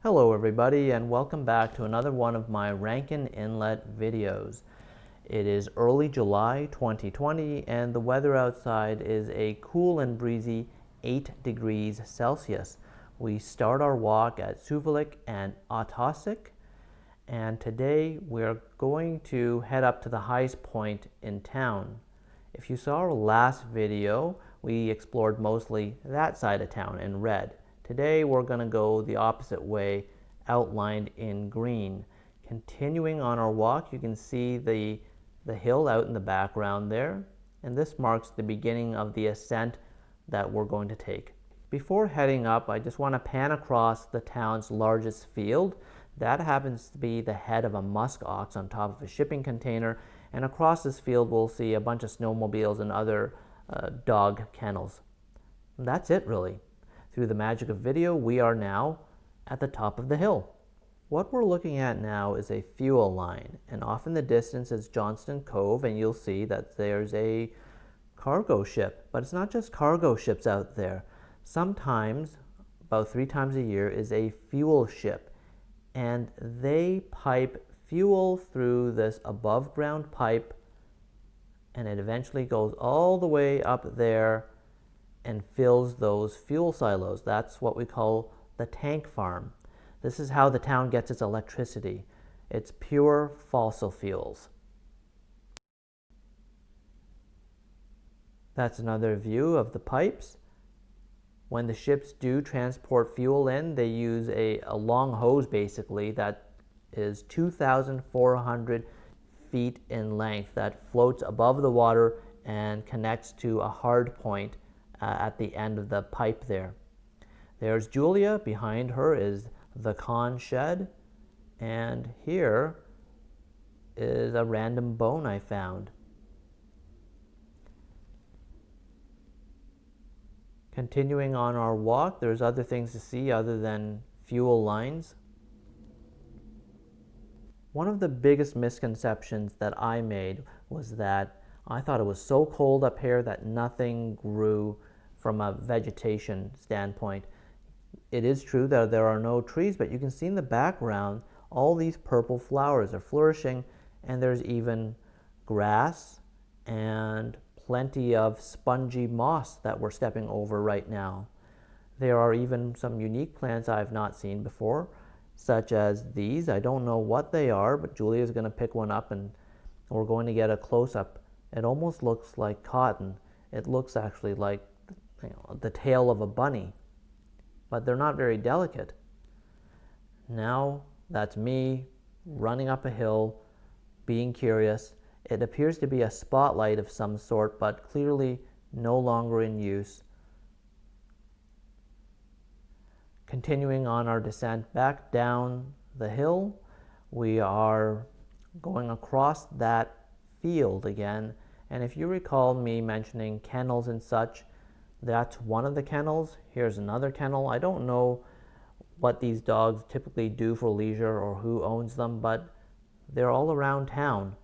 Hello everybody, and welcome back to another one of my Rankin Inlet videos. It is early July 2020 and the weather outside is a cool and breezy 8 degrees Celsius. We start our walk at Suvelik and Otosik, and today we're going to head up to the highest point in town. If you saw our last video, we explored mostly that side of town in red. Today we're going to go the opposite way, outlined in green. Continuing on our walk, you can see the hill out in the background there, and this marks the beginning of the ascent that we're going to take. Before heading up, I just want to pan across the town's largest field. That happens to be the head of a musk ox on top of a shipping container, and across this field we'll see a bunch of snowmobiles and other dog kennels. And that's it really. Through the magic of video, we are now at the top of the hill. What we're looking at now is a fuel line, and off in the distance is Johnston Cove, and you'll see that there's a cargo ship. But it's not just cargo ships out there. Sometimes, about 3 times a year, is a fuel ship, and they pipe fuel through this above ground pipe, and it eventually goes all the way up there and fills those fuel silos. That's what we call the tank farm. This is how the town gets its electricity. It's pure fossil fuels. That's another view of the pipes. When the ships do transport fuel in, they use a long hose basically that is 2,400 feet in length that floats above the water and connects to a hard point at the end of the pipe there. There's Julia. Behind her is the con shed, and here is a random bone I found. Continuing on our walk, there's other things to see other than fuel lines. One of the biggest misconceptions that I made was that I thought it was so cold up here that nothing grew from a vegetation standpoint. It is true that there are no trees, but you can see in the background all these purple flowers are flourishing, and there's even grass and plenty of spongy moss that we're stepping over right now. There are even some unique plants I've not seen before, such as these. I don't know what they are, but Julia's going to pick one up and we're going to get a close-up. It almost looks like cotton. It looks actually like the tail of a bunny, but they're not very delicate. Now that's me running up a hill, being curious. It appears to be a spotlight of some sort, but clearly no longer in use. Continuing on our descent back down the hill, we are going across that field again. And if you recall me mentioning kennels and such, that's one of the kennels. Here's another kennel. I don't know what these dogs typically do for leisure or who owns them, but they're all around town.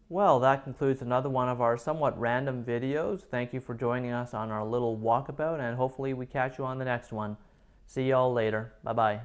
Well, that concludes another one of our somewhat random videos. Thank you for joining us on our little walkabout, and hopefully we catch you on the next one. See y'all later. Bye-bye.